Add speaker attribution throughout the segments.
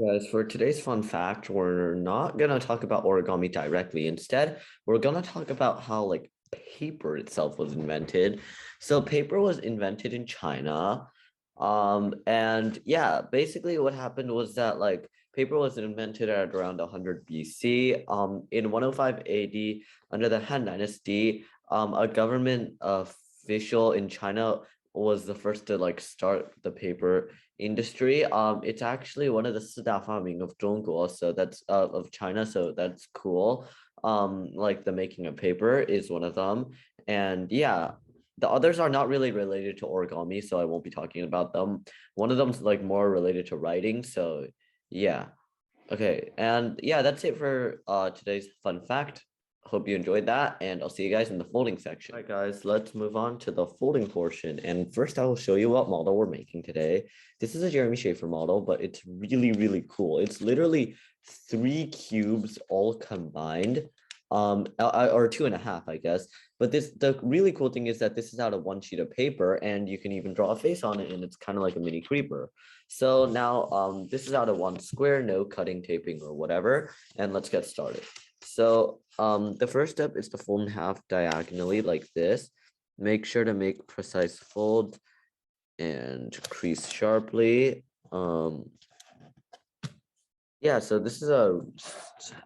Speaker 1: Guys, for today's fun fact, we're not gonna talk about origami directly. Instead, we're gonna talk about how like paper itself was invented. So paper was invented in China. And yeah, basically what happened was that like paper was invented at around 100 BC. In 105 AD, under the Han Dynasty, a government official in China was the first to like start the paper industry. It's actually one of the 四大发明 of 中国, so that's of China, so that's cool. Like the making of paper is one of them, and yeah, the others are not really related to origami, so I won't be talking about them. One of them's like more related to writing, so yeah. Okay, and yeah, that's it for today's fun fact. Hope you enjoyed that, and I'll see you guys in the folding section. All right, guys, let's move on to the folding portion. And first, I will show you what model we're making today. This is a Jeremy Schaefer model, but it's really, really cool. It's literally 3 cubes all combined, or 2.5, I guess. But the really cool thing is that this is out of one sheet of paper, and you can even draw a face on it, and it's kind of like a mini creeper. So now this is out of one square, no cutting, taping, or whatever. And let's get started. So the first step is to fold in half diagonally like this. Make sure to make precise fold and crease sharply. Yeah, so this is a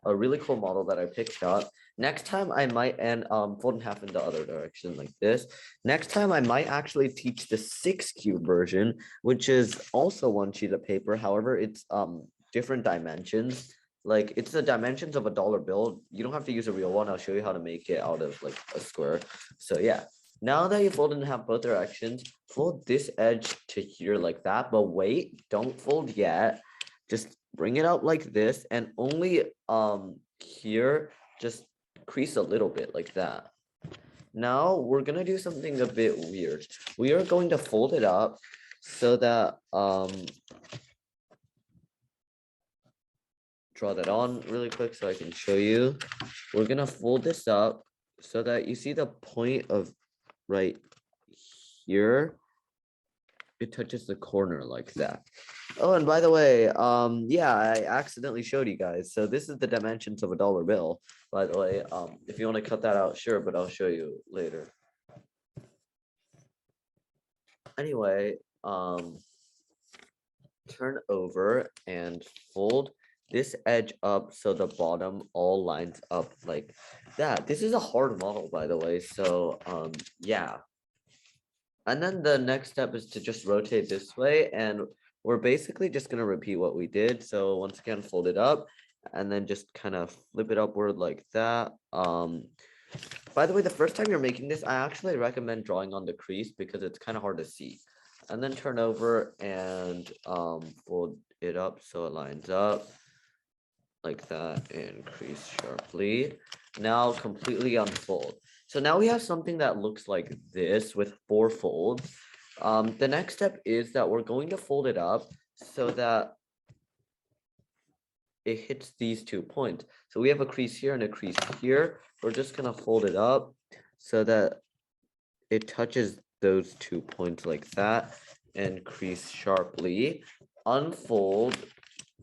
Speaker 1: really cool model that I picked up. Next time I might, and fold in half in the other direction like this. Next time I might actually teach the 6 cube version, which is also one sheet of paper. However, it's different dimensions. Like it's the dimensions of a dollar bill. You don't have to use a real one. I'll show you how to make it out of like a square. So yeah, now that you fold in half both directions, fold this edge to here like that. But wait, don't fold yet. Just bring it out like this, and only here just crease a little bit like that. Now we're gonna do something a bit weird. We are going to fold it up so that draw that on really quick so I can show you. We're gonna fold this up so that you see the point of right here, it touches the corner like that. Oh, and by the way, yeah, I accidentally showed you guys. So this is the dimensions of a dollar bill, by the way. If you want to cut that out, sure, but I'll show you later. Anyway, turn over and fold this edge up so the bottom all lines up like that. This is a hard model, by the way, so yeah. And then the next step is to just rotate this way, and we're basically just going to repeat what we did. So once again, fold it up and then just kind of flip it upward like that. By the way, the first time you're making this, I actually recommend drawing on the crease because it's kind of hard to see. And then turn over and fold it up so it lines up like that and crease sharply. Now completely unfold. So now we have something that looks like this with 4 folds. The next step is that we're going to fold it up so that it hits these 2 points. So we have a crease here and a crease here. We're just gonna fold it up so that it touches those 2 points like that and crease sharply. Unfold,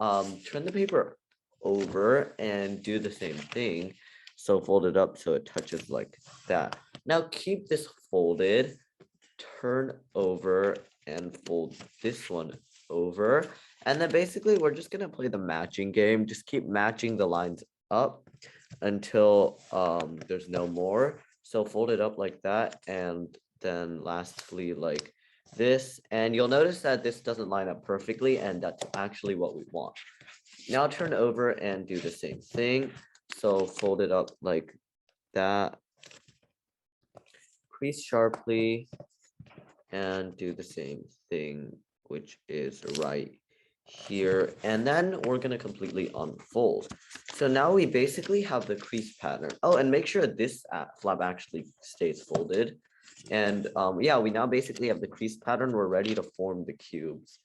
Speaker 1: turn the paper over and do the same thing. So fold it up so it touches like that. Now keep this folded, turn over and fold this one over. And then basically we're just gonna play the matching game. Just keep matching the lines up until there's no more. So fold it up like that, and then lastly like this. And you'll notice that this doesn't line up perfectly, and that's actually what we want. Now turn over and do the same thing. So fold it up like that, crease sharply, and do the same thing, which is right here. And then we're going to completely unfold. So now we basically have the crease pattern. Oh, and make sure this flap actually stays folded. And yeah, we now basically have the crease pattern. We're ready to form the cubes.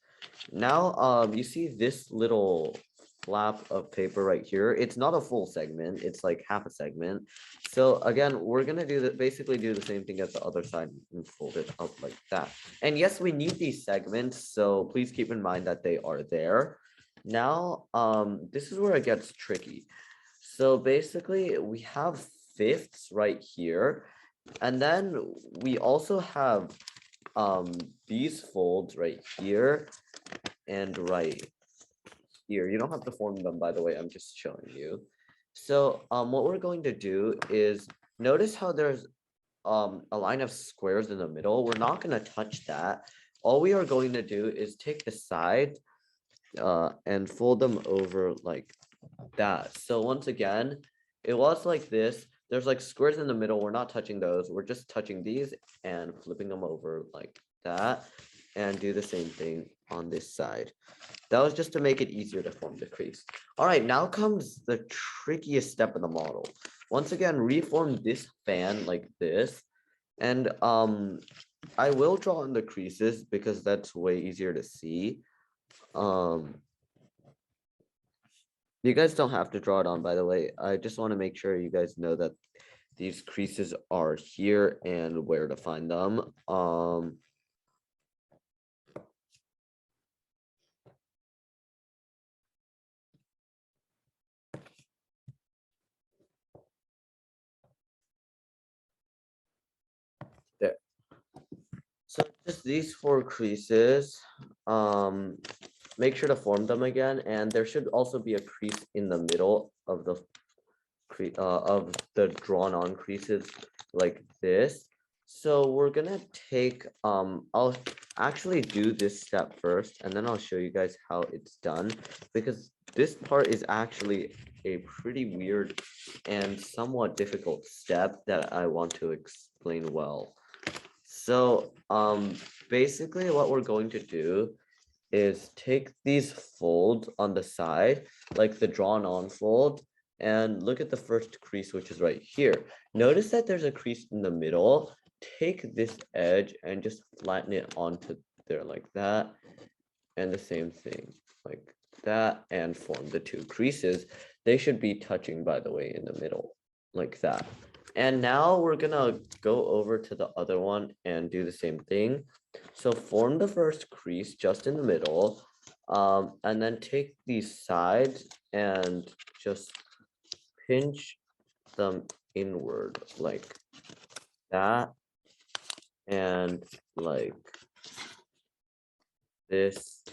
Speaker 1: Now you see this little flap of paper right here. It's not a full segment, it's like half a segment. So again, we're gonna do that, basically do the same thing as the other side and fold it up like that. And yes, we need these segments, so please keep in mind that they are there. now this is where it gets tricky. So basically we have fifths right here, and then we also have these folds right here and right here. You don't have to form them, by the way, I'm just showing you. So what we're going to do is notice how there's a line of squares in the middle. We're not going to touch that. All we are going to do is take the side and fold them over like that. So once again, it was like this. There's like squares in the middle. We're not touching those. We're just touching these and flipping them over like that, and do the same thing on this side. That was just to make it easier to form the crease. All right, now comes the trickiest step of the model. Once again, reform this fan like this. And I will draw in the creases because that's way easier to see. You guys don't have to draw it on, by the way. I just want to make sure you guys know that these creases are here and where to find them. There. So just these four creases. Make sure to form them again, and there should also be a crease in the middle of the drawn on creases like this. So we're gonna take I'll actually do this step first, and then I'll show you guys how it's done, because this part is actually a pretty weird and somewhat difficult step that I want to explain well. So basically what we're going to do is take these folds on the side, like the drawn on fold, and look at the first crease, which is right here. Notice that there's a crease in the middle. Take this edge and just flatten it onto there like that, and the same thing like that, and form the two creases. They should be touching, by the way, in the middle like that. And now we're gonna go over to the other one and do the same thing. So form the first crease just in the middle, and then take these sides and just pinch them inward like that, and like this,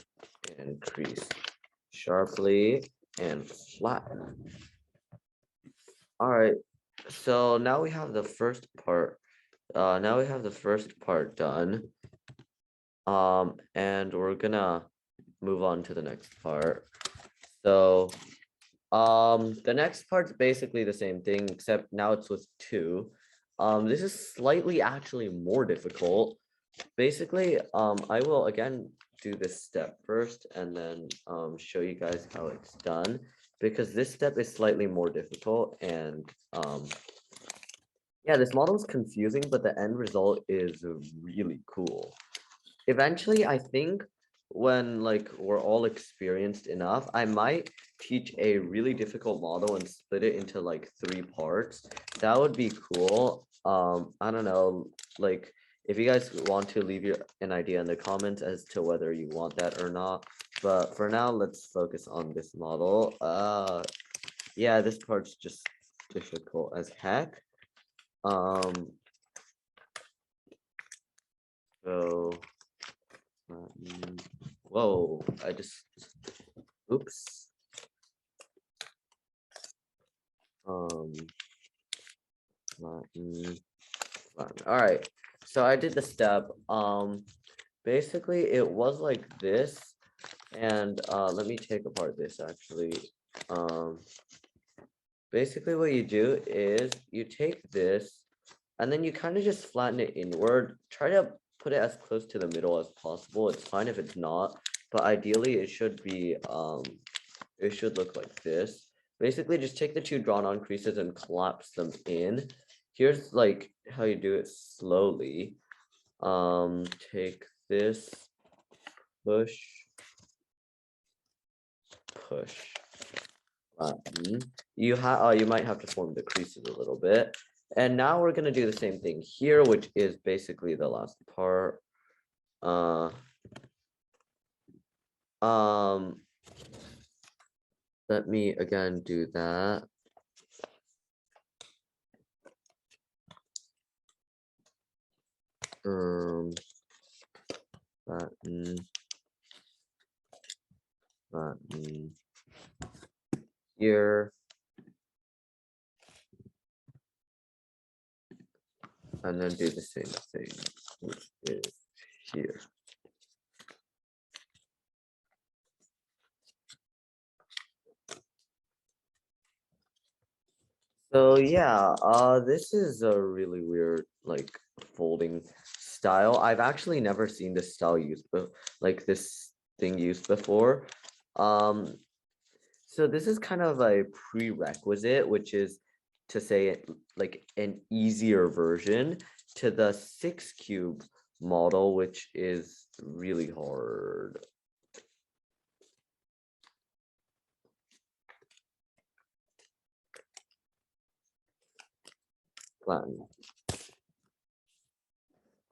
Speaker 1: and crease sharply and flatten. All right, so now we have the first part. Now we have the first part done. And we're gonna move on to the next part. So the next part's basically the same thing, except now it's with two. This is slightly actually more difficult. Basically, I will again do this step first and then show you guys how it's done, because this step is slightly more difficult, and yeah, this model is confusing, but the end result is really cool. Eventually, I think when like we're all experienced enough, I might teach a really difficult model and split it into like 3 parts. That would be cool. I don't know, like if you guys want to leave an idea in the comments as to whether you want that or not. But for now, let's focus on this model. Yeah, this part's just difficult as heck. So whoa, I just, oops. Flatten. All right, so I did the step. Basically it was like this, and let me take apart this actually. Basically what you do is you take this and then you kind of just flatten it inward. Try to put it as close to the middle as possible. It's fine if it's not, but ideally it should be it should look like this. Basically just take the 2 drawn on creases and collapse them in. Here's like how you do it slowly. Take this, push, push, flatten. You might have to form the creases a little bit. And now we're gonna do the same thing here, which is basically the last part. Um, Let me again do that. Button, button here. And then do the same thing, which is here. So yeah, this is a really weird like folding style. I've actually never seen this style used, but like this thing used before. So this is kind of a prerequisite, which is to say like an easier version to the 6-cube model, which is really hard. Flatten.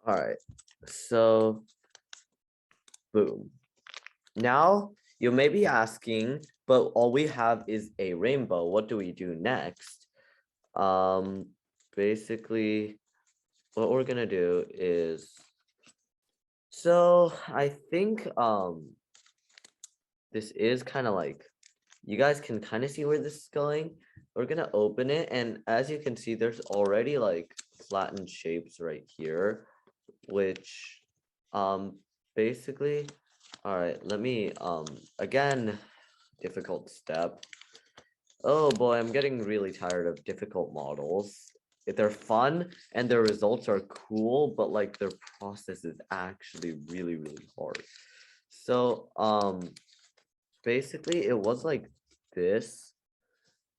Speaker 1: All right, so boom. Now you may be asking, but all we have is a rainbow. What do we do next? Basically, what we're gonna do is, so I think this is kind of like, you guys can kind of see where this is going. We're gonna open it, and as you can see, there's already like flattened shapes right here, which basically, all right, let me again, difficult step. Oh boy, I'm getting really tired of difficult models. They're fun and their results are cool, but like their process is actually really, really hard. So basically it was like this.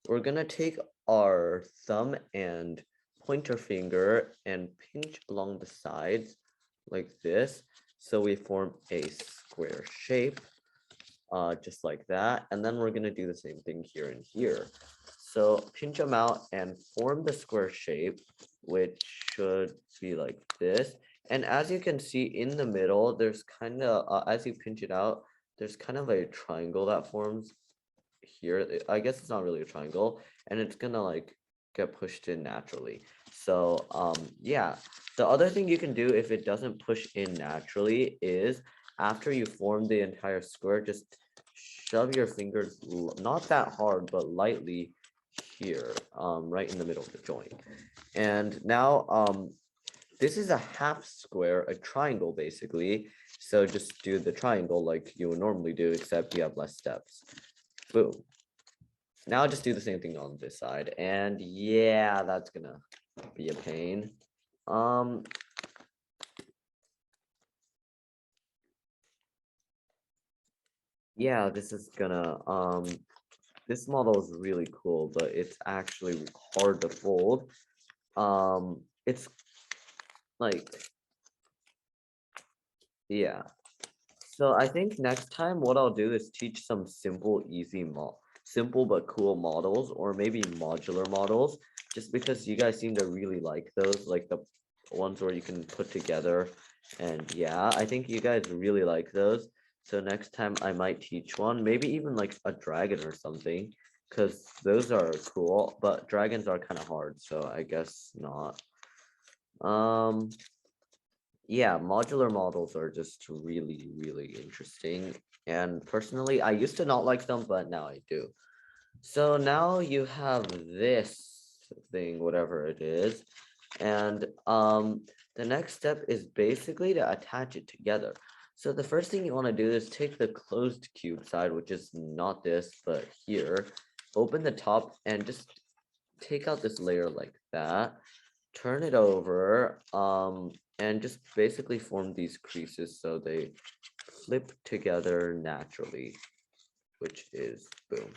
Speaker 1: We're gonna take our thumb and pointer finger and pinch along the sides like this. So we form a square shape, just like that. And then we're gonna do the same thing here and here. So pinch them out and form the square shape, which should be like this. And as you can see in the middle, there's kind of, as you pinch it out, there's kind of a triangle that forms here. I guess it's not really a triangle, and it's gonna like get pushed in naturally. So yeah, the other thing you can do if it doesn't push in naturally is after you form the entire square, just shove your fingers not that hard but lightly here, right in the middle of the joint. And now this is a half square, a triangle basically. So just do the triangle like you would normally do, except you have less steps. Boom. Now just do the same thing on this side. And yeah, that's gonna be a pain. Yeah, this is gonna, this model is really cool, but it's actually hard to fold. It's like, yeah. So I think next time what I'll do is teach some simple, simple but cool models, or maybe modular models, just because you guys seem to really like those, like the ones where you can put together. And yeah, I think you guys really like those. So next time I might teach one, maybe even like a dragon or something, because those are cool, but dragons are kind of hard, so I guess not. Yeah, modular models are just really, really interesting. And personally, I used to not like them, but now I do. So now you have this thing, whatever it is. And the next step is basically to attach it together. So the first thing you want to do is take the closed cube side, which is not this, but here. Open the top and just take out this layer like that. Turn it over, and just basically form these creases so they flip together naturally, which is boom.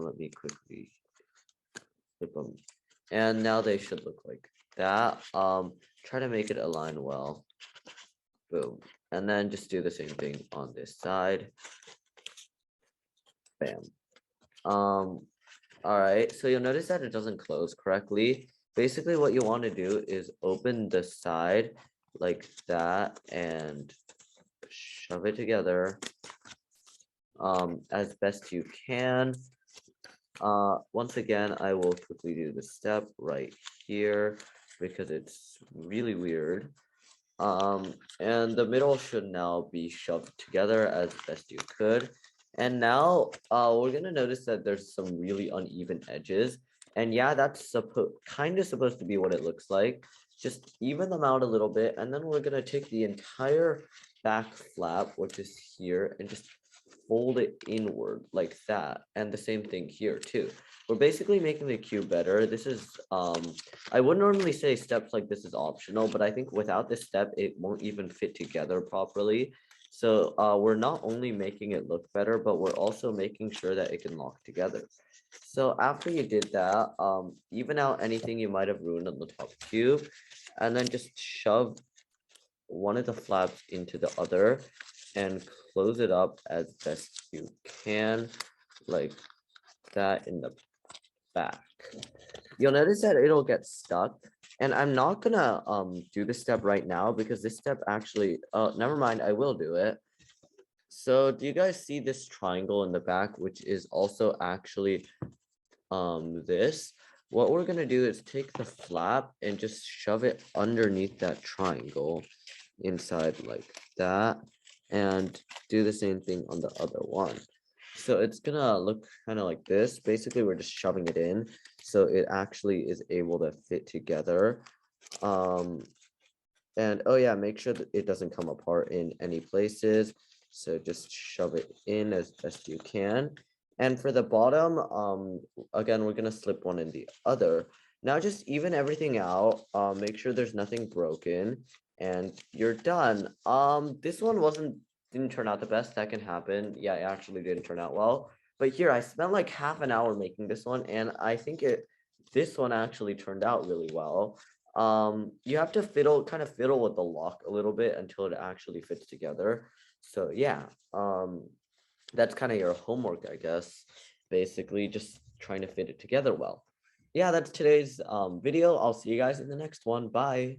Speaker 1: Let me quickly flip them. And now they should look like that. Try to make it align well. Boom. And then just do the same thing on this side. Bam. All right, so you'll notice that it doesn't close correctly. Basically, what you want to do is open the side like that and shove it together. as best you can. Once again, I will quickly do the step right here because it's really weird. And the middle should now be shoved together as best you could. And now we're gonna notice that there's some really uneven edges. And yeah, that's kind of supposed to be what it looks like. Just even them out a little bit, and then we're gonna take the entire back flap, which is here, and just fold it inward like that. And the same thing here too. We're basically making the cube better. This is I would normally say steps like this is optional, but I think without this step, it won't even fit together properly. So we're not only making it look better, but we're also making sure that it can lock together. So after you did that, even out anything you might have ruined on the top cube, and then just shove one of the flaps into the other and close it up as best you can, like that in the back. You'll notice that it'll get stuck, and I'm not gonna do this step right now because this step actually, never mind, I will do it. So do you guys see this triangle in the back, which is also actually this? What we're gonna do is take the flap and just shove it underneath that triangle inside like that, and do the same thing on the other one. So it's gonna look kind of like this. Basically, we're just shoving it in so it actually is able to fit together. And oh yeah, make sure that it doesn't come apart in any places. So just shove it in as best you can. And for the bottom, again, we're gonna slip one in the other. Now just even everything out, make sure there's nothing broken, and you're done. This one didn't turn out the best. That can happen. Yeah, it actually didn't turn out well. But here, I spent like half an hour making this one, and I think this one actually turned out really well. You have to kind of fiddle with the lock a little bit until it actually fits together. So yeah, that's kind of your homework, I guess. Basically, just trying to fit it together well. Yeah, that's today's video. I'll see you guys in the next one. Bye.